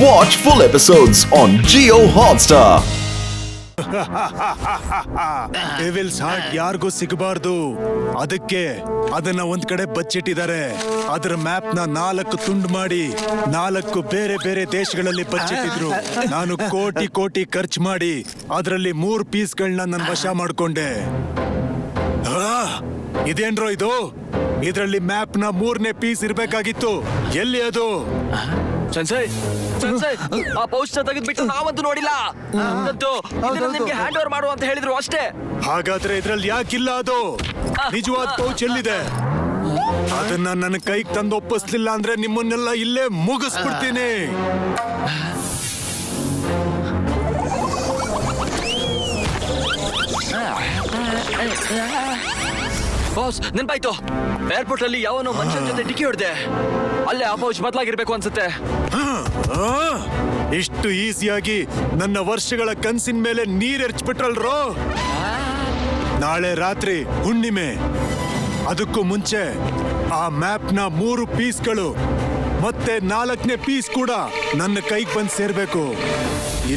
Watch full episodes on Jio Hotstar. Devils heart ಯಾರಿಗೂ ಸಿಗಬಾರ್ದು. ಅದಕ್ಕೆ ಅದನ್ನ ಒಂದ್ ಕಡೆ ಬಚ್ಚಿಟ್ಟಿದ್ದಾರೆ. ಅದರ ಮ್ಯಾಪ್ ನ 4 ತುಂಡು ಮಾಡಿ 4 ಬೇರೆ ಬೇರೆ ದೇಶಗಳಲ್ಲಿ ಬಚ್ಚಿಟ್ಟಿದ್ರು. ನಾನು ಕೋಟಿ ಕೋಟಿ ಖರ್ಚು ಮಾಡಿ ಅದರಲ್ಲಿ 3 ಪೀಸ್ಗಳನ್ನ ನನ್ನ ವಶ ಮಾಡ್ಕೊಂಡೆ. ಇದೇನ್ರೋ ಇದು? ಇದರಲ್ಲಿ ಮ್ಯಾಪ್ ನ 3ನೇ ಪೀಸ್ ಇರ್ಬೇಕಾಗಿತ್ತು. ಎಲ್ಲಿ ಅದು? ಆ ಪೌಚ್ ತೆಗೆದ್ಬಿಟ್ಟು ನಾವಂತೂ ನೋಡಿಲ್ಲ. ನಿಮ್ಗೆ ಹ್ಯಾಂಡ್ ಓವರ್ ಮಾಡು ಅಂತ ಹೇಳಿದ್ರು ಅಷ್ಟೇ. ಹಾಗಾದ್ರೆ ಇದ್ರಲ್ಲಿ ಯಾಕಿಲ್ಲ ಅದು? ನಿಜವಾದ ಪೌಚ್ ಎಲ್ಲಿದೆ? ಅದನ್ನ ನನ್ನ ಕೈಗೆ ತಂದು ಒಪ್ಪಿಸ್ಲಿಲ್ಲ ಅಂದ್ರೆ ನಿಮ್ಮನ್ನೆಲ್ಲ ಇಲ್ಲೇ ಮುಗಿಸ್ಬಿಡ್ತೀನಿ. ಬಾಸ್, ನೆನ್ಪಾಯ್ತು. ಏರ್ಪೋರ್ಟ್ ಅಲ್ಲಿ ಯಾವನೋ ಮನುಷ್ಯನ ಜೊತೆ ಡಿಕ್ಕಿ ಹೊಡೆದೆ. ಅಲ್ಲೇ ಆ ಪೌಚ್ ಬದಲಾಗಿರ್ಬೇಕು ಅನ್ಸುತ್ತೆ. ಇಷ್ಟು ಈಸಿಯಾಗಿ ನನ್ನ ವರ್ಷಗಳ ಕನ್ಸಿನ ಮೇಲೆ ನೀರ್ ಎರಚ್ಬಿಟ್ರಲ್ರೋ. ನಾಳೆ ರಾತ್ರಿ ಹುಣ್ಣಿಮೆ. ಅದಕ್ಕೂ ಮುಂಚೆ ಆ ಮ್ಯಾಪ್ ನ 3 ಪೀಸ್ಗಳು ಮತ್ತೆ 4ನೇ ಪೀಸ್ ಕೂಡ ನನ್ನ ಕೈಗೆ ಬಂದು ಸೇರ್ಬೇಕು.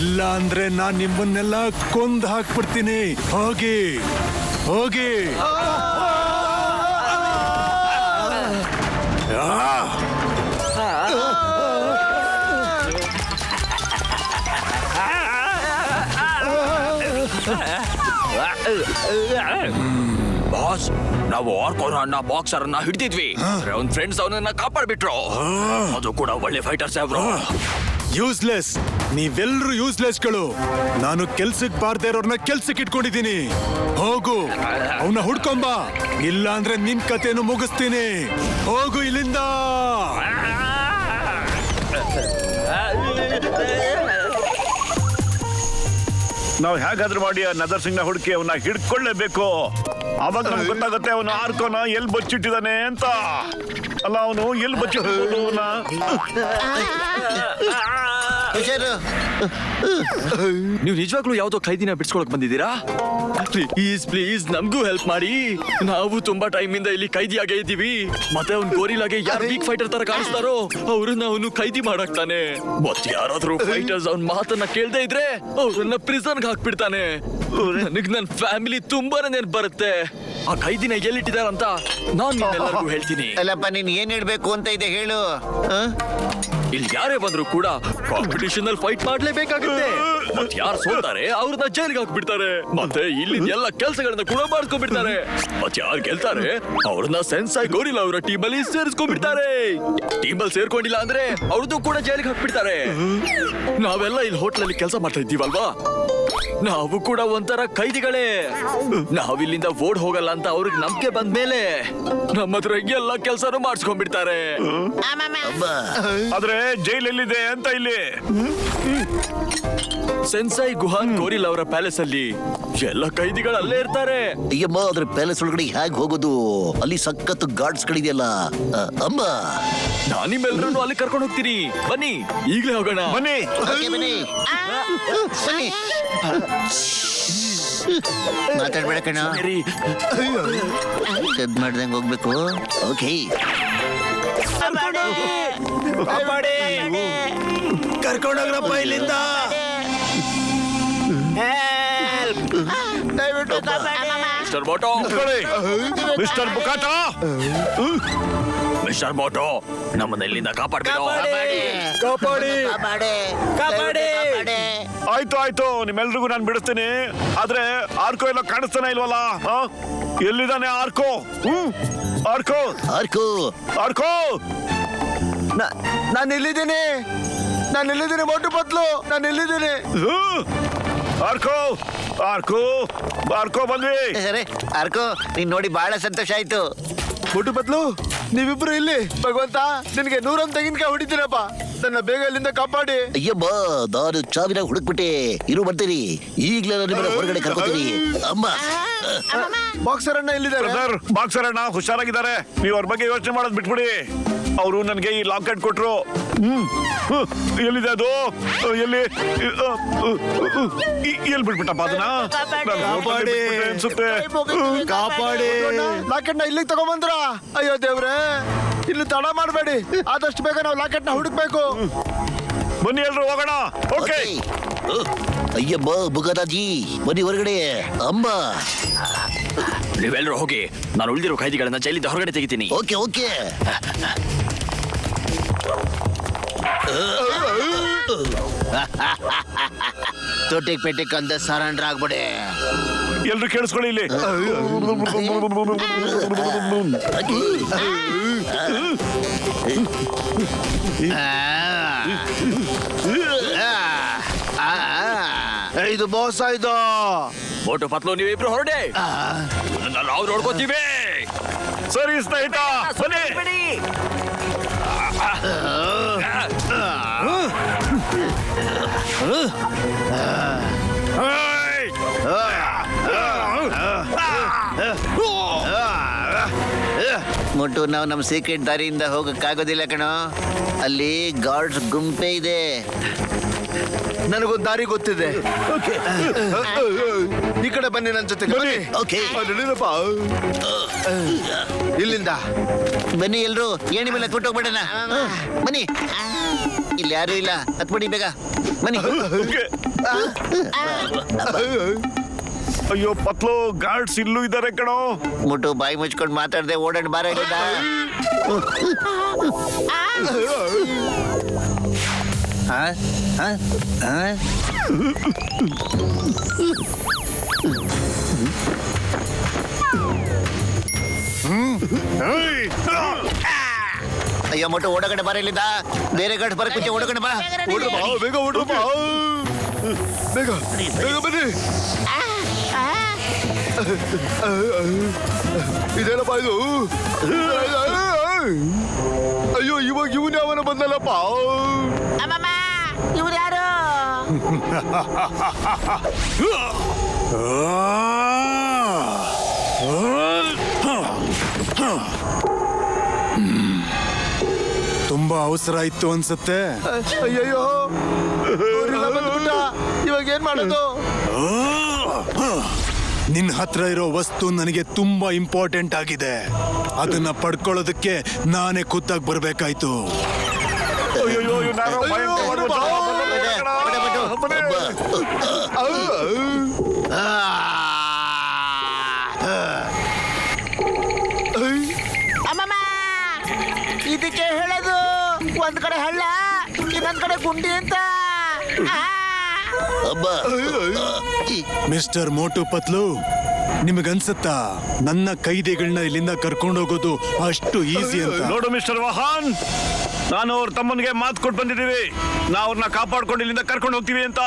ಇಲ್ಲ ಅಂದ್ರೆ ನಾನ್ ನಿಮ್ಮನ್ನೆಲ್ಲ ಕೊಂದು ಹಾಕ್ಬಿಡ್ತೀನಿ. ಹೋಗಿ ಹೋಗಿ. ಬಾಸ್, ನಾವು ಆರ್ಕೋನ ಬಾಕ್ಸರ್ ಅನ್ನ ಹಿಡಿದಿದ್ವಿ. ಅವ್ನ ಫ್ರೆಂಡ್ಸ್ ಅವನನ್ನ ಕಾಪಾಡ್ಬಿಟ್ರು. ಅದು ಕೂಡ ಒಳ್ಳೆ ಫೈಟರ್ಸ್ ಅವರು. ಯೂಸ್ಲೆಸ್, ನೀವೆಲ್ರೂ ಯೂಸ್ಲೆಸ್ಗಳು. ನಾನು ಕೆಲ್ಸಕ್ಕೆ ಬಾರ್ದೇ ಇರೋರ್ನ ಕೆಲ್ಸಕ್ಕೆ ಇಟ್ಕೊಂಡಿದ್ದೀನಿ. ಹೋಗು, ಅವನ್ನ ಹುಡ್ಕೊಂಬ. ಇಲ್ಲ ಅಂದ್ರೆ ನಿನ್ ಕತೆನು ಮುಗಿಸ್ತೀನಿ. ಹೋಗು ಇಲ್ಲಿಂದ. ನಾವು ಹೇಗಾದ್ರೂ ಮಾಡಿ ಆ ನದರ್ ಸಿಂಗ್ ನ ಹುಡುಕಿ ಅವನ್ನ ಹಿಡ್ಕೊಳ್ಳೇಬೇಕು. ಅವಾಗ ನಮ್ಗೆ ಗೊತ್ತಾಗುತ್ತೆ ಅವನು ಆರ್ಕೋನ ಎಲ್ಲಿ ಬಚ್ಚಿಟ್ಟಿದ್ದಾನೆ ಅಂತ. ಅಲ್ಲ, ಅವನು ಎಲ್ಲಿ ಬಚ್ಚಿಟ್ಟು ನೀವು ನಿಜವಾಗ್ಲೂ ಯಾವ್ದೋ ಖೈದಿನ ಬಿಡ್ಸ್ಕೊಳಕ್ ಬಂದಿದ್ದೀರಾ? ಪ್ಲೀಸ್ ಪ್ಲೀಸ್ ನಮ್ಗೂ ಹೆಲ್ಪ್ ಮಾಡಿ. ನಾವು ತುಂಬಾ ಟೈಮ್ ಇಂದ ಇಲ್ಲಿ ಖೈದಿಯಾಗೇ ಇದ್ದೀವಿ. ಮತ್ತೆ ಅವ್ನ್ ಗೋರಿಲಾಗೆ ಯಾರು ವೀಕ್ ಫೈಟರ್ ತರ ಕಾಣಿಸ್ತಾರೋ ಅವ್ರನ್ನ ಅವನು ಖೈದಿ ಮಾಡಾಕ್ತಾನೆ. ಮತ್ತೆ ಯಾರಾದ್ರೂ ಫೈಟರ್ಸ್ ಅವ್ನ ಮಾತನ್ನ ಕೇಳ್ದೆ ಇದ್ರೆ ಅವ್ರನ್ನ ಪ್ರಿಸನ್ಗೆ ಹಾಕ್ಬಿಡ್ತಾನೆ. ನನಗ್ ನನ್ ಫ್ಯಾಮಿಲಿ ತುಂಬಾನೇ ನೆನ್ಪು ಬರುತ್ತೆ. ಆ ಖೈದಿನ ಎಲ್ಲಿಟ್ಟಿದಾರಂತ ನಾನ್ ನಿಮ್ಮೆಲ್ಲರಿಗೂ ಹೇಳ್ತೀನಿ. ಅಲ್ಲಪ್ಪ, ನೀನ್ ಏನ್ ಹೇಳ್ಬೇಕು ಅಂತ ಇದೆ ಹೇಳು. ಇಲ್ಲಿ ಯಾರೇ ಬಂದ್ರು ಕೂಡ ಕಾಂಪಿಟಿಷನ್ ಅಲ್ಲಿ ಫೈಟ್ ಮಾಡ್ಲೇಬೇಕಾಗುತ್ತೆ. ಮತ್ತೆ ಯಾರು ಸೋಲ್ತಾರೆ ಅವ್ರನ್ನ ಜೈಲ್ಗೆ ಹಾಕ್ಬಿಡ್ತಾರೆ. ಮತ್ತೆ ಇಲ್ಲಿ ಎಲ್ಲ ಕೆಲಸಗಳನ್ನ ಕೂಡ ಮಾಡ್ಕೊಂಡ್ಬಿಡ್ತಾರೆ. ಮತ್ತೆ ಯಾರು ಗೆಲ್ತಾರೆ ಅವ್ರನ್ನ ಸೆನ್ಸಾಯ್ ಗೋರಿಲ್ಲಾ ಅವರ ಟೀಮ್ ಅಲ್ಲಿ ಸೇರಿಸ್ಕೊಂಡ್ಬಿಡ್ತಾರೆ. ಟೀಮ್ ಅಲ್ಲಿ ಸೇರ್ಕೊಂಡಿಲ್ಲ ಅಂದ್ರೆ ಅವ್ರದ್ದು ಕೂಡ ಜೈಲಿಗೆ ಹಾಕ್ಬಿಡ್ತಾರೆ. ನಾವೆಲ್ಲ ಇಲ್ಲಿ ಹೋಟ್ಲ್ ಅಲ್ಲಿ ಕೆಲಸ ಮಾಡ್ತಾ ಇದ್ದೀವಲ್ವಾ, ನಾವು ಕೂಡ ಒಂಥರ ಖೈದಿಗಳೇ. ನಾವಿಲ್ಲಿಂದ ಓಡ್ ಹೋಗಲ್ಲ ಅಂತ ಅವ್ರಿಗೆ ನಂಬಿಕೆ ಬಂದ್ಮೇಲೆ ನಮ್ಮ ಹತ್ರ ಎಲ್ಲ ಕೆಲಸನೂ ಮಾಡಿಸ್ಕೊಂಡ್ಬಿಡ್ತಾರೆ. ಆದ್ರೆ ಜೈಲ್ ಎಲ್ಲಿದೆ ಅಂತ ಇಲ್ಲಿ ಸೆನ್ಸಾಯ್ ಗುಹಾನ್ ಗೋರಿಲ್ ಅವರ ಪ್ಯಾಲೇಸ್ ಅಲ್ಲಿ ಎಲ್ಲ ಖೈದಿಗಳು ಅಲ್ಲೇ ಇರ್ತಾರೆ. ಅಯ್ಯಮ್ಮ, ಅದ್ರ ಪ್ಯಾಲೇಸ್ ಒಳಗಡೆ ಹೇಗ್ ಹೋಗೋದು? ಅಲ್ಲಿ ಸಖತ್ತು ಗಾರ್ಡ್ಸ್ ಗಳಿದೆಯಲ್ಲ. ಅಮ್ಮ, ನಾನು ನಿಮ್ಮೆಲ್ಲರನ್ನು ಅಲ್ಲಿ ಕರ್ಕೊಂಡು ಹೋಗ್ತೀನಿ. ಬನ್ನಿ, ಈಗಲೇ ಹೋಗೋಣ. ಬನ್ನಿ. ಬನ್ನಿ. ಮಾತಾಡ್ಬೇಡ ಕಣ. ಸದ್ ಮಾಡ್ದಂಗ್ ಹೋಗ್ಬೇಕು. ಓಕೆ, ಕರ್ಕೊಂಡೋಗ್ರಪ್ಪ ಇಲ್ಲಿಂದ. Mister Moto, mister Bukata, mister Moto, ನಮ್ಮನ್ನ ಇಲ್ಲಿಂದ ಕಾಪಾಡ್ಬೇಕು. ಆಯ್ತು ಆಯ್ತು, ನಿಮ್ಮೆಲ್ರಿಗೂ ನಾನು ಬಿಡಿಸ್ತೀನಿ. ಆದ್ರೆ ಆರ್ಕೋ ಎಲ್ಲೋ ಕಾಣಿಸ್ತಾನೆ ಇಲ್ವಲ್ಲ? ಎಲ್ಲಿದ್ದಾನೆ ಆರ್ಕೋ? ಆರ್ಕೋ ಆರ್ಕೋ ಆರ್ಕೋ ನಾನು ಎಲ್ಲಿದ್ದೀನಿ ಮೋಟು ಬತ್ಲು. ನಾನು ಎಲ್ಲಿದ್ದೀನಿ? ಆರ್ಕೋ ಆರ್ಕೋ ಆರ್ಕೋ ಬಂದ್ವಿ. ಸರಿ ಆರ್ಕೋ, ನೀನ್ ನೋಡಿ ಬಹಳ ಸಂತೋಷ ಆಯ್ತು. ಮೋಟು ಬತ್ಲು, ನೀವಿಬ್ರು ಇಲ್ಲಿ. ಭಗವಂತ, ನಿನಗೆ 100 ತೆಂಗಿನಕಾಯಿ ಹೊಡಿತೀನಪ್ಪ. ನನ್ನ ಬೇಗ ಇಲ್ಲಿಂದ ಕಾಪಾಡಿ. ಅಯ್ಯಬ್ಬ, ನಾನು ಚಾವಿನ ಹುಡುಕ್ಬಿಟ್ಟೆ. ಇರು, ಬರ್ತೀನಿ. ಈಗ್ಲೇ ನಿಮ್ಮನ್ನ ಹೊರಗಡೆ ಕರ್ಕೋತೀನಿ. ಅಮ್ಮ, ಬಾಕ್ಸರ್ ಅಣ್ಣ ಎಲ್ಲಿದ್ದಾರೆ? ಬಾಕ್ಸರ್ ಅಣ್ಣ ಹುಷಾರಾಗಿದ್ದಾರೆ. ನೀವು ಅವ್ರ ಬಗ್ಗೆ ಯೋಚನೆ ಮಾಡೋದು ಬಿಟ್ಬಿಡಿ. ಅವರು ನನಗೆ ಈ ಲಾಕೆಟ್ ಕೊಟ್ರು. ಎಲ್ಲಿದೆ ಅದು? ಎಲ್ಲಿ ಎಲ್ಲಿ ಬಿಟ್ಬಿಟ್ಟಪ್ಪ ಅದನ್ನ? ಅನ್ಸುತ್ತೆ. ಕಾಪಾಡಿ. ಲಾಕೆಟ್ ನ ಇಲ್ಲಿಗೆ ತಗೊಂಬಂದ್ರ? ಅಯ್ಯೋ ದೇವ್ರೆ, ಇಲ್ಲಿ ತಡ ಮಾಡಬೇಡಿ. ಆದಷ್ಟು ಬೇಗ ನಾವು ಲಾಕೆಟ್ ನ ಹುಡುಕ್ಬೇಕು. ಬನ್ನಿ ಎಲ್ರು ಹೋಗೋಣ. ಓಕೆ ಅಯ್ಯಮ್ಮ ಬುಗರಾಜಿ ಬನ್ನಿ ಹೊರಗಡೆ. ಅಮ್ಮ ನೀವೆಲ್ಲರೂ ಹೋಗಿ, ನಾನು ಉಳಿದಿರೋ ಖೈದಿಗಳನ್ನ ಜೈಲಿಂದ ಹೊರಗಡೆ ತೆಗಿತೀನಿ. Okay okay. ತೊಟ್ಟಿಗೆ ಪೆಟ್ಟಿಗೆ ಅಂದ ಸರೆಂಡರ್ ಆಗ್ಬಿಡೆ. ಎಲ್ರು ಕೇಳಿಸ್ಕೊಳ್ಳಿ ಇಲ್ಲಿ. ಇದು ಮೋಸ ಇದು. ಮೋಟು ಪತ್ಲು ನೀವಿಬ್ರು ಹೊರಡೆ, ನಾವು ನೋಡ್ಕೋತೀವಿ. ಸರಿ ಸ್ನೇಹಿತ ಬನ್ನಿ. ಮುಟ್ಟು ನಾವು ನಮ್ಮ ಸೀಕ್ರೆಟ್ ದಾರಿಯಿಂದ ಹೋಗಕ್ಕಾಗೋದಿಲ್ಲ ಕಣೋ. ಅಲ್ಲಿ ಗಾರ್ಡ್ಸ್ ಗುಂಪೆ ಇದೆ. ನನಗೊಂದು ದಾರಿ ಗೊತ್ತಿದೆ. ಈ ಕಡೆ ಬನ್ನಿ ನನ್ನ ಜೊತೆಗೆ. ಬನ್ನಿ. ಓಕೆ ಇಲ್ಲಿಂದ ಬನ್ನಿ ಎಲ್ರು. ಏಣಿ ಮೇಲೆ ಕೊಟ್ಟೋಗ್ಬೇಡಣ. ಬನ್ನಿ. ಇಲ್ಲಿ ಯಾರು ಇಲ್ಲ, ಹತ್ಬಿಡಿ ಬೇಗ. ಬನ್ನಿ. ಅಯ್ಯೋ ಪತ್ಲು, ಗಾರ್ಡ್ಸ್ ಇಲ್ಲೂ ಇದ್ದಾರೆ ಕಣೋ. ಮುಟ್ಟು ಬಾಯಿ ಮುಚ್ಕೊಂಡು ಮಾತಾಡದೆ ಓಡಾಡ್ ಬಾರ ಇಲ್ಲಿಂದ. ಅಯ್ಯೋ ಮುಟ್ಟು ಓಡಗಡೆ ಬಾರ ಇಲ್ಲಿಂದ. ಬೇರೆ ಗಾರ್ಡ್ ಬರಕ್ ಮುಂಚೆ ಓಡಗಡೆ ಬಾ. ಬೇಗ ಓಡ್ರಪ್ಪ. ಬೇಗ ಬೇಗ ಬನ್ನಿ. ಇದೇನಪ್ಪ ಇದು? ಅಯ್ಯೋ ಇವಾಗ ಇವನ್ ಯಾವನ ಬಂದಲ್ಲಪ್ಪ. ಇವ್ರು ಯಾರು? ತುಂಬಾ ಅವಸರ ಇತ್ತು ಅನ್ಸುತ್ತೆ. ಅಯ್ಯಯ್ಯೋ ಇವಾಗ ಏನ್ ಮಾಡೋದು? ನಿನ್ನ ಹತ್ರ ಇರೋ ವಸ್ತು ನನಗೆ ತುಂಬಾ ಇಂಪಾರ್ಟೆಂಟ್ ಆಗಿದೆ. ಅದನ್ನ ಪಡ್ಕೊಳ್ಳೋದಕ್ಕೆ ನಾನೇ ಖುದ್ದಾಗಿ ಬರ್ಬೇಕಾಯ್ತು. ಅಯ್ಯೋ ನಾನು ಇದಕ್ಕೆ ಹೇಳೋದು ಒಂದ್ ಕಡೆ ಹಳ್ಳ, ಇನ್ನೊಂದ್ ಕಡೆ ಗುಂಡಿ ಅಂತ. ಮಿಸ್ಟರ್ ಮೋಟು ಪತ್ಲು, ನಿಮಗನ್ಸತ್ತಾ ನನ್ನ ಕೈದಿಗಳನ್ನ ಇಲ್ಲಿಂದ ಕರ್ಕೊಂಡೋಗೋದು ಅಷ್ಟು ಈಸಿ ಅಂತ? ನೋಡು ಮಿಸ್ಟರ್ ವಾಹನ್, ನಾನು ಅವ್ರ ತಮ್ಮನಿಗೆ ಮಾತು ಕೊಟ್ಟು ಬಂದಿದ್ದೀವಿ. ನಾವು ಅವ್ರನ್ನ ಕಾಪಾಡ್ಕೊಂಡು ಇಲ್ಲಿಂದ ಕರ್ಕೊಂಡು ಹೋಗ್ತೀವಿ ಅಂತ.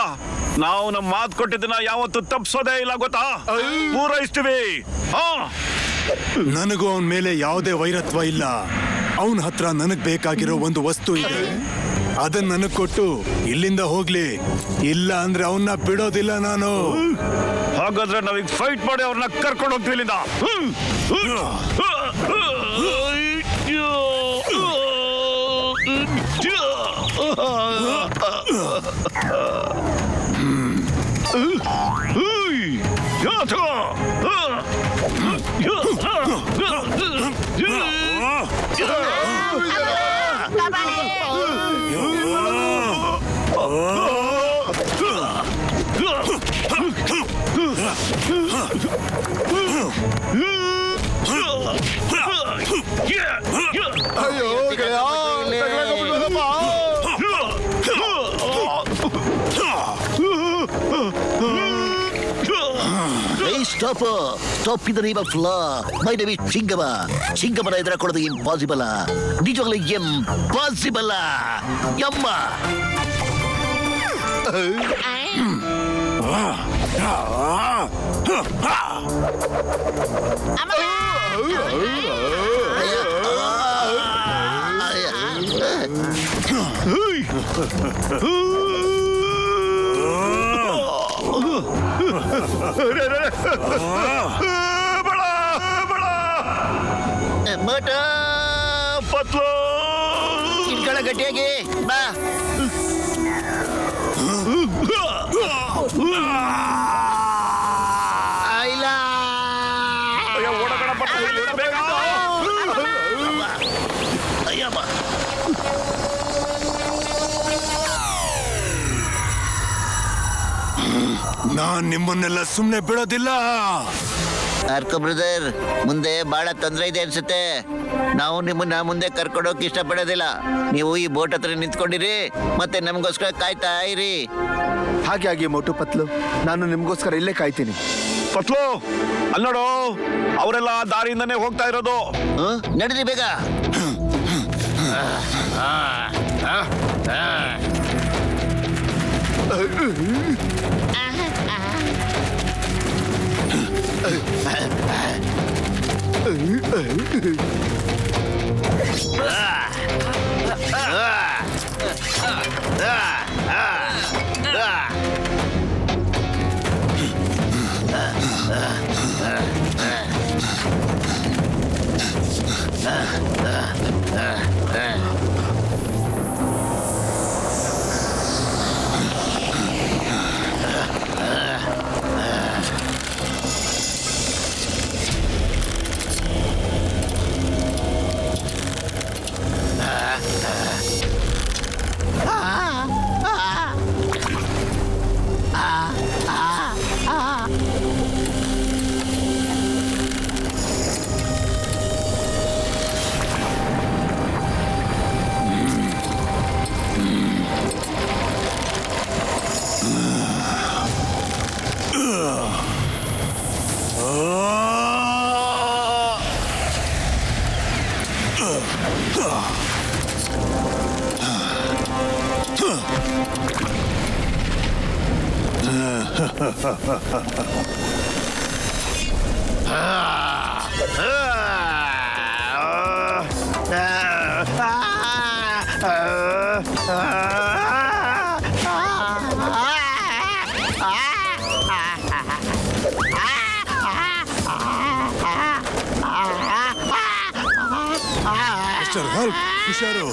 ನಾವು ನಮ್ಮ ಮಾತು ಕೊಟ್ಟಿದ್ದನ್ನ ಯಾವತ್ತು ತಪ್ಪಿಸೋದೇ ಇಲ್ಲ, ಗೊತ್ತಾ? ಪೂರೈಸ್ತೀವಿ. ನನಗೂ ಅವನ ಮೇಲೆ ಯಾವುದೇ ವೈರತ್ವ ಇಲ್ಲ. ಅವನ ಹತ್ರ ನನಗ್ ಬೇಕಾಗಿರೋ ಒಂದು ವಸ್ತು ಇದೆ. ಅದನ್ನ ನನಗ್ ಕೊಟ್ಟು ಇಲ್ಲಿಂದ ಹೋಗ್ಲಿ, ಇಲ್ಲ ಅಂದ್ರೆ ಅವನ್ನ ಬಿಡೋದಿಲ್ಲ ನಾನು. ಹಾಗಾದ್ರೆ ನಾವೀಗ ಫೈಟ್ ಮಾಡಿ ಅವ್ರನ್ನ ಕರ್ಕೊಂಡು ಹೋಗ್ತೀವಿ ಇಲ್ಲಿಂದ. ಅಯ್ಯೋ stop in the name of law. My name is Chingam. ಚಿಂಗಮನ ಎದುರಾಕೊಳ್ಳೋದು ಇಂಪಾಸಿಬಲ್. ನಿಜವಾಗ್ಲೂ ಇಂಪಾಸಿಬಲ್. ಯಮ್ಮ ಮೋಟು ಪತ್ಲು ಇಟ್ಕೊಳ್ಳ ಗಟ್ಟಿಯಾಗಿ ಬಾ. ಇಲ್ಲ ಓಡಕಣ ಪತ್ಲು, ಬೇಗ. ಅಯ್ಯಮ್ಮ ನಾನ್ ನಿಮ್ಮನ್ನೆಲ್ಲ ಸುಮ್ನೆ ಬಿಡೋದಿಲ್ಲ. ಆರ್ಕೋ ಬ್ರದರ್, ಮುಂದೆ ಬಹಳ ತೊಂದರೆ ಇದೆ ಅನ್ಸುತ್ತೆ. ನಾವು ನಿಮ್ಮನ್ನ ಮುಂದೆ ಕರ್ಕೊಂಡೋಗಿ ಇಷ್ಟಪಡೋದಿಲ್ಲ. ನೀವು ಈ ಬೋಟ್ ಹತ್ರ ನಿಂತ್ಕೊಂಡಿರಿ, ಮತ್ತೆ ನಮಗೋಸ್ಕರ ಕಾಯ್ತಾ ಇರಿ. ಹಾಗೆ ಮೋಟು ಪತ್ಲು, ನಾನು ನಿಮ್ಗೋಸ್ಕರ ಇಲ್ಲೇ ಕಾಯ್ತೀನಿ. ಪತ್ಲು ಅಲ್ಲೋಡು, ಅವರೆಲ್ಲ ದಾರಿಯಿಂದನೇ ಹೋಗ್ತಾ ಇರೋದು. ನಡೀರಿ ಬೇಗ. ಮಿಸ್ಟರ್ ಹಲ್ಕ್, ಹುಷಾರು.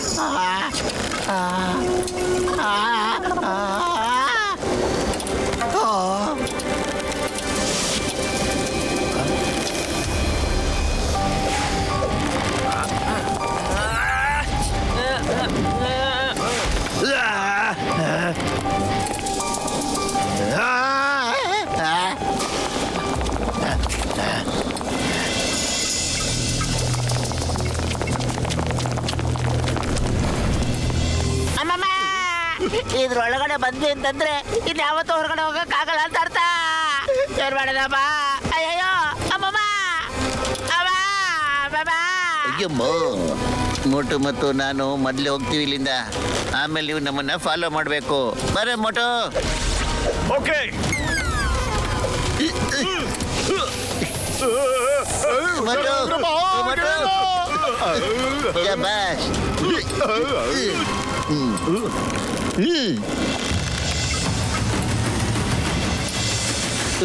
ಇದ್ರೊಳಗಡೆ ಬಂದ್ವಿ ಅಂತಂದ್ರೆ ಇನ್ಯಾವತ್ತೂ ಹೊರಗಡೆ ಹೋಗಕ್ಕಾಗಲ್ಲ ಅಂತ ಅರ್ಥ. ಏನ್ ಮಾಡೋದಮ್ಮ? ಅಯ್ಯಯ್ಯೋ ಅಮ್ಮಮ್ಮ, ಅಯ್ಯಮ್ಮ, ಮೋಟು ಮತ್ತು ನಾನು ಮೊದಲೇ ಹೋಗ್ತೀವಿ ಇಲ್ಲಿಂದ. ಆಮೇಲೆ ನೀವು ನಮ್ಮನ್ನ ಫಾಲೋ ಮಾಡಬೇಕು. ಬರೇ ಮೋಟು. ಓಕೆ. ಮೋಟು, ಮೋಟು. ಶಬಾಷ್.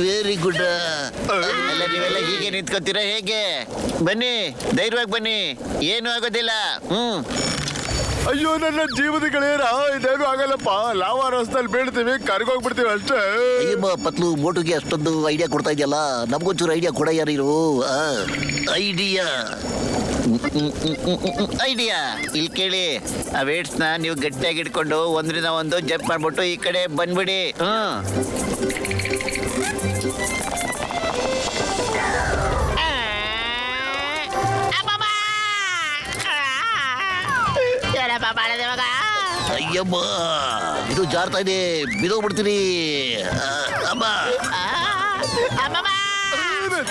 Very good. ಎಲ್ಲ ನೀವೆಲ್ಲ ಹೀಗೆ ನಿಂತ್ಕೊತೀರಾ ಹೇಗೆ? ಬನ್ನಿ, ಧೈರ್ಯವಾಗಿ ಬನ್ನಿ, ಏನು ಆಗೋದಿಲ್ಲ. ಅಯ್ಯೋ ನನ್ನ ಜೀವದ ಗೆಳೆಯರ, ಇದೇನು ಆಗಲ್ಲಪ್ಪ. ಲಾವಾ ರಸದಲ್ಲಿ ಬೀಳ್ತೀವಿ, ಕರ್ಗೋಗ್ಬಿಡ್ತೀವಿ ಅಷ್ಟೇ. ಅಯ್ಯಮ್ಮ ಪತ್ಲು, ಮೋಟುಗೆ ಅಷ್ಟೊಂದು ಐಡಿಯಾ ಕೊಡ್ತಾ ಇದೆಯಲ್ಲ, ನಮ್ಗೊಂಚೂರು ಐಡಿಯಾ ಕೊಡ ಯಾರು? ಐಡಿಯಾ ಐಡಿಯಾ ಇಲ್ಲಿ ಕೇಳಿ. ಆ ವೇಟ್ಸ್ನ ನೀವು ಗಟ್ಟಿಯಾಗಿ ಇಟ್ಕೊಂಡು ಒಂದ್ರಿಂದ ಒಂದು ಜಂಪ್ ಮಾಡ್ಬಿಟ್ಟು ಈ ಕಡೆ ಬಂದ್ಬಿಡಿ. ಅಯ್ಯಮ್ಮ, ಇದು ಜಾರ್ತಾ ಇದೆ, ಬಿದೋಗ್ಬಿಡ್ತೀನಿ. ಅಮ್ಮ,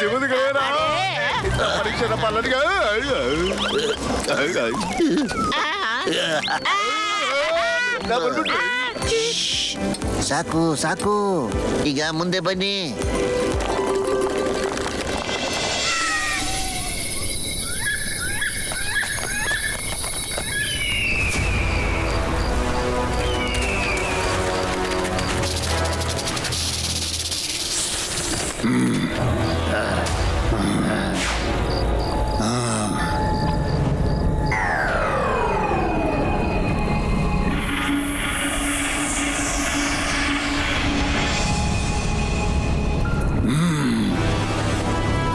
ಜೀವದ ಗೆಳೆಯರ, ಪರೀಕ್ಷೆನಪ್ಪ ನನಗೆ. ಸಾಕು ಸಾಕು, ಈಗ ಮುಂದೆ ಬನ್ನಿ.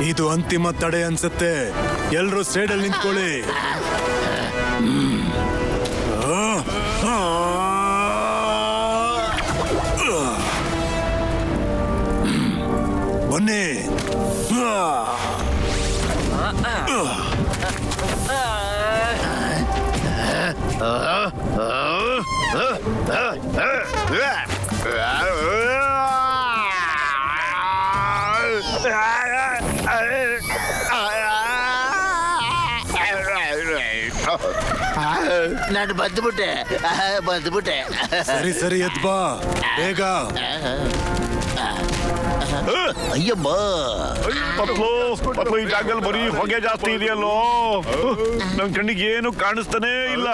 ಇದು ಅಂತಿಮ ತಡೆ ಅನ್ಸುತ್ತೆ. ಎಲ್ರೂ ಸೈಡಲ್ಲಿ ನಿಂತ್ಕೊಳ್ಳಿ. ಬನ್ನಿ. ನಾನು ಬಂದ್ಬಿಟ್ಟೆ. ಸರಿ ಸರಿ ಎದ್ ಬಾ ಬೇಗ. ಅಯ್ಯಮ್ಮ, ಪತ್ಲು ಈ ಜಾಗದಲ್ಲಿ ಬರೀ ಹೊಗೆ ಜಾಸ್ತಿ ಇದೆಯಲ್ಲೋ. ನನ್ ಕಣ್ಣಿಗೆ ಏನು ಕಾಣಿಸ್ತಾನೆ ಇಲ್ಲ.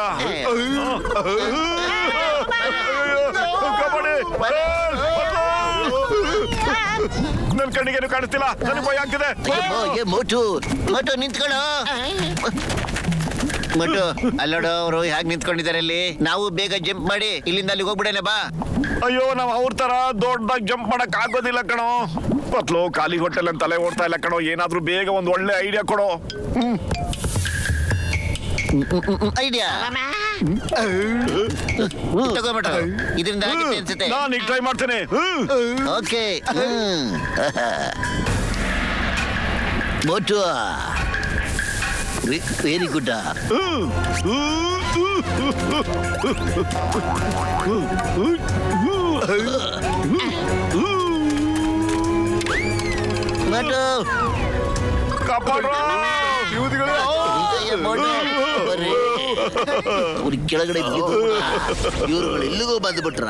ನನ್ ಕಣ್ಣಿಗೇನು ಕಾಣಿಸ್ತಿಲ್ಲ. ನನಗೆ ಭಯ ಆಗ್ತಿದೆ. ಮೋಟು ನಿಂತ್ಕೊಳ್ಳೋ. ಮೋಟು ಅಲ್ಲೋಡು, ಅವರು ಹೇಗೆ ನಿಂತ್ಕೊಂಡಿದ್ದಾರೆ ಅಲ್ಲಿ. ನಾವು ಬೇಗ ಜಂಪ್ ಮಾಡಿ ಇಲ್ಲಿಂದ ಅಲ್ಲಿಗೆ ಹೋಗ್ಬಿಡೋಣ ಬಾ. ಅಯ್ಯೋ, ನಾವ್ ಅವ್ರ ತರ ದೊಡ್ಡದಾಗಿ ಜಂಪ್ ಮಾಡಕ್ ಆಗೋದಿಲ್ಲ ಕಣೋ. ಪತ್ಲು ಖಾಲಿ ಹೊಟ್ಟೆಲ್ ಅಂತ ತಲೆ ಓಡ್ತಾ ಇಲ್ಲ ಕಣೋ. ಏನಾದ್ರೂ ಬೇಗ ಒಂದು ಒಳ್ಳೆ ಐಡಿಯಾ ಕೊಡೋ. ಐಡಿಯಾ ತಗೋಬಿಟ್ಟು ಇದರಿಂದ ಆಗುತ್ತೆ ಅನ್ಸುತ್ತೆ. ನಾನು ಈಗ ಟ್ರೈ ಮಾಡ್ತೇನೆ. Okay. Motu very good. Motu ಕಾಪಾಡ್ರೋ. ಅವ್ರಿಗೆ ಕೆಳಗಡೆ ಇವ್ರುಗಳು ಇಲ್ಲಿಗೂ ಬಂದ್ಬಿಟ್ರ.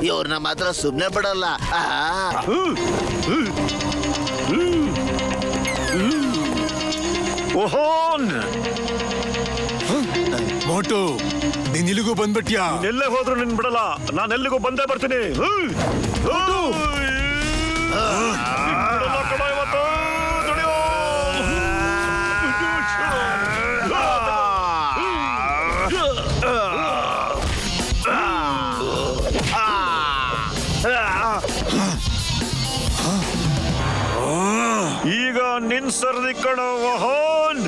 ಇವ್ರನ್ನ ಮಾತ್ರ ಸುಮ್ನೆ ಬಿಡಲ್ಲ. ಓಹೋನ್, ಮೋಟು ನೀನ್ ಇಲ್ಲಿಗೂ ಬಂದ್ಬಿಟ್ಯಾ? ಎಲ್ಲೇ ಹೋದ್ರು ನಿನ್ ಬಿಡಲ್ಲ. ನಾನು ಎಲ್ಲಿಗೂ ಬಂದೇ ಬರ್ತೀನಿ. ಈಗ ನಿನ್ ಸರ್ದಿ ಕಣೋ ಓಹೋನ್.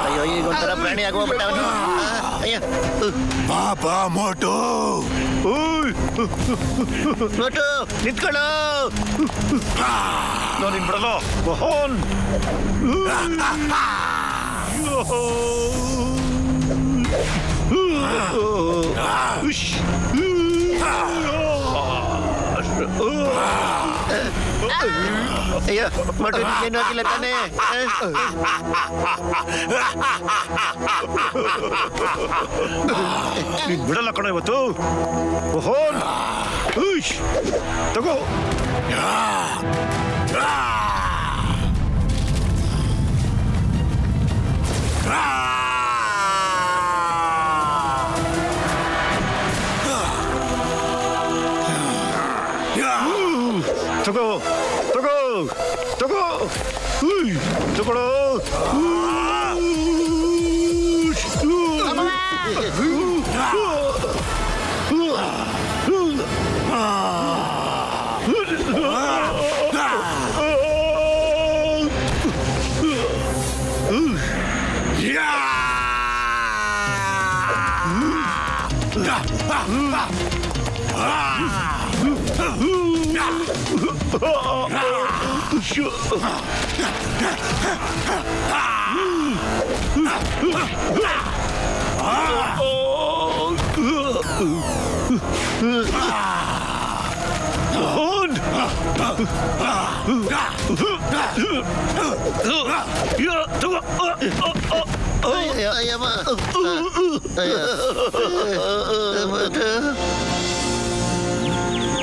ಅಯ್ಯೋ, ಈಗ ಒಂಥರ ಪ್ರಾಣಿ ಆಗೋಗ್ಬಿಟ್ಟವನು. ಅಯ್ಯೋ ಬಾ ಮೋಟು. ಮೋಟು ನಿಂತ್ಕೊಳ್ಳೋ. ನಾನು ನಿನ್ ಬಿಡಲ್ಲ ಓಹೋನ್. ಅಯ್ಯೋ ಮೋಟು, ಏನು ಆಗಿಲ್ಲ ತಾನೇ? ನೀನ್ ಬಿಡಲ್ಲ ಕಣೋ ಇವತ್ತು ಓಹೋನ್. ತಗೋ. ತಗೋ ತಗೋ ತಗೋ. ತಗೊಳ್ಳೋ.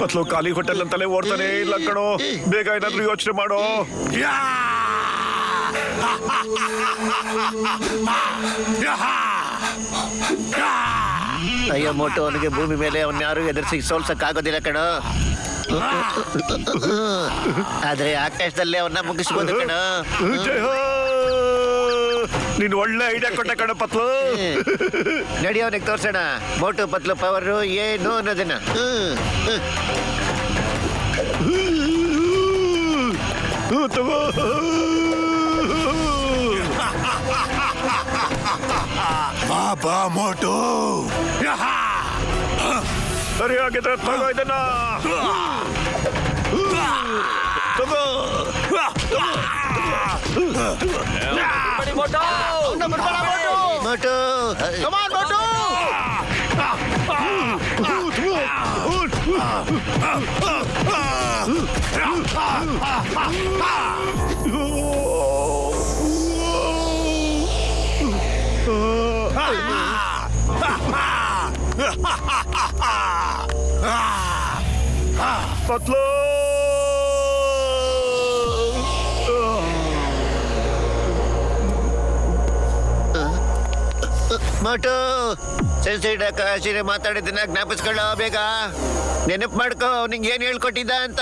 ಮತ್ಲು ಖಾಲಿ ಹೋಟೆಲ್ ಅಂತಲೇ ಓಡ್ತಾನೆ ಇಲ್ಲ ಕಣೋ. ಬೇಗ ಏನಾದ್ರೂ ಯೋಚನೆ ಮಾಡೋ. ಅಯ್ಯೋ ಮೋಟು, ಅವನಿಗೆ ಭೂಮಿ ಮೇಲೆ ಅವನ್ ಯಾರು ಎದುರಿಸಿ ಸೋಲ್ಸಕ್ಕಾಗೋದಿಲ್ಲ ಕಣೋ. ಆದ್ರೆ ಆಕಾಶದಲ್ಲೇ ಅವನ್ನ ಮುಗಿಸ್ಬೋದು ಕಣೋ. ಜಯ ಹೋ! ನೀನ್ ಒಳ್ಳೆ ಐಡಿಯಾ ಕೊಟ್ಟೆ ಕಣ ಪತ್ಲು. ನಡಿ ಅವನಿಗೆ ತೋರ್ಸೋಣ ಮೋಟು ಪತ್ಲು ಪವರ್ ಏನು ಅನ್ನೋದನ್ನ. ತಗೋ. ಬಾ ಮೋಟು. ಸರಿ ಹಾಗಿದ್ರೆ ತಗೋ ಇದನ್ನ. ತಗೋ. ಮೋಟು ಪತ್ಲು. ಮೋಟು ಸೆನ್ಸಿಡ್ ಆಕಾಶಿನೇ ಮಾತಾಡಿದ್ದನ್ನ ಜ್ಞಾಪಿಸ್ಕೊಳ್ಳೋ ಬೇಗ. ನೆನಪು ಮಾಡ್ಕೋ ನಿಂಗೆ ಏನ್ ಹೇಳ್ಕೊಟ್ಟಿದ್ದ ಅಂತ.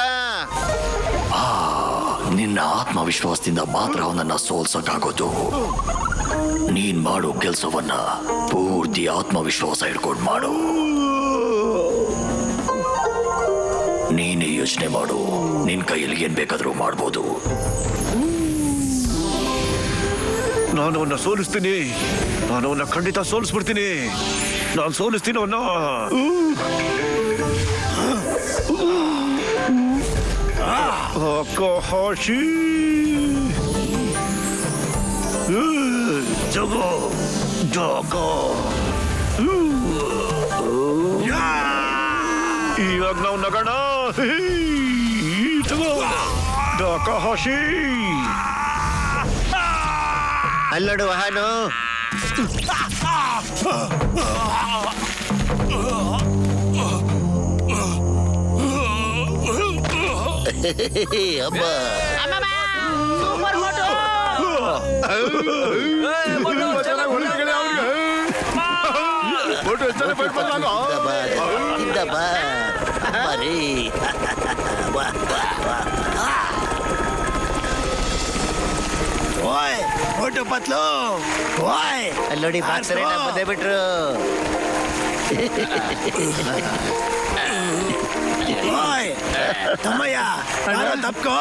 ನಿನ್ನ ಆತ್ಮವಿಶ್ವಾಸದಿಂದ ಮಾತ್ರ ಅವನನ್ನ ಸೋಲ್ಸಕ್ಕಾಗೋದು. ನೀನ್ ಮಾಡೋ ಕೆಲಸವನ್ನ ಪೂರ್ತಿ ಆತ್ಮವಿಶ್ವಾಸ ಇಟ್ಕೊಂಡು ಮಾಡು. ನೀನೇ ಯೋಚನೆ ಮಾಡು, ನಿನ್ ಕೈಯಲ್ಲಿ ಏನ್ ಬೇಕಾದ್ರೂ ಮಾಡ್ಬೋದು. ನಾನು ಅವನ್ನ ಸೋಲಿಸ್ತೀನಿ. ನಾನು ಅವನ್ನ ಖಂಡಿತ ಸೋಲಿಸ್ಬಿಡ್ತೀನಿ. ನಾನು ಸೋಲಿಸ್ತೀನಿ ಅವನ್ನ. ಆಕಾಶಿ ಜಗೋ ಜಗೋ. ಇವಾಗ ನಾವು ನಗೋಣ. ತಗೋ ಆಕಾಶಿ. ಅಲ್ಲೋಡು ವಾಹನು. ಅಬ್ಬ ಸೂಪರ್ ಮೋಟು. ಮೋಟು ಪತ್ಲು. ಅಲ್ಲೋಡಿ ಬಾಕ್ಸರ್ ಬಂದೇ ಬಿಟ್ರು. ತಮ್ಮಯ್ಯ ತಪ್ಕೋ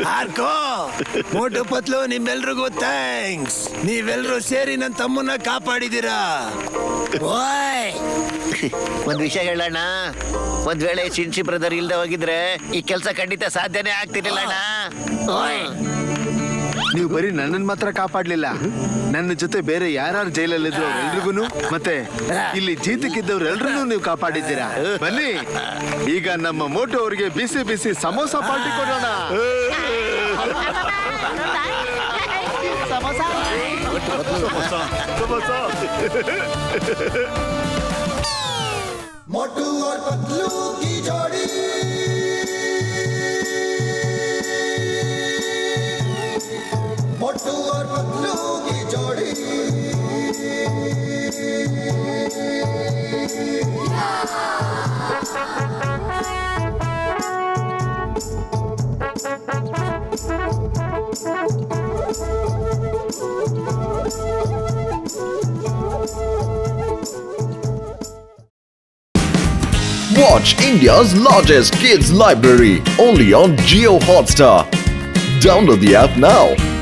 ಹಾರ್ಕೋ. ಮೋಟು ಪತ್ಲು ನಿಮ್ಮೆಲ್ರಿಗೂ ಥ್ಯಾಂಕ್ಸ್. ನೀವೆಲ್ರೂ ಸೇರಿ ನನ್ನ ತಮ್ಮನ್ನ ಕಾಪಾಡಿದೀರಾ. ಒಂದ್ ವಿಷಯ ಹೇಳೋಣ. ಒಂದ್ ವೇಳೆ ಚಿನ್ಸಿ ಬ್ರದರ್ ಇಲ್ದೆ ಹೋಗಿದ್ರೆ ಈ ಕೆಲ್ಸ ಖಂಡಿತ ಸಾಧ್ಯನೇ ಆಗ್ತಿರ್ಲಿಲ್ಲ ಅಣ್ಣ. ನೀವು ಬರೀ ನನ್ನನ್ ಮಾತ್ರ ಕಾಪಾಡ್ಲಿಲ್ಲ, ನನ್ನ ಜೊತೆ ಬೇರೆ ಯಾರು ಜೈಲಲ್ಲಿದ್ರು ಎಲ್ರಿಗೂ, ಮತ್ತೆ ಇಲ್ಲಿ ಜೀತಕ್ಕಿದ್ದವ್ರು ಎಲ್ರೂ ನೀವು ಕಾಪಾಡಿದ್ದೀರಾ. ಬನ್ನಿ ಈಗ ನಮ್ಮ ಮೋಟು ಅವರಿಗೆ ಬಿಸಿ ಬಿಸಿ ಸಮೋಸ ಪಾರ್ಟಿ ಕೊಡೋಣ. मोटू और पतलू की जोड़ी मोटू और पतलू की जोड़ी Watch India's largest kids library only on Jio Hotstar. Download the app now.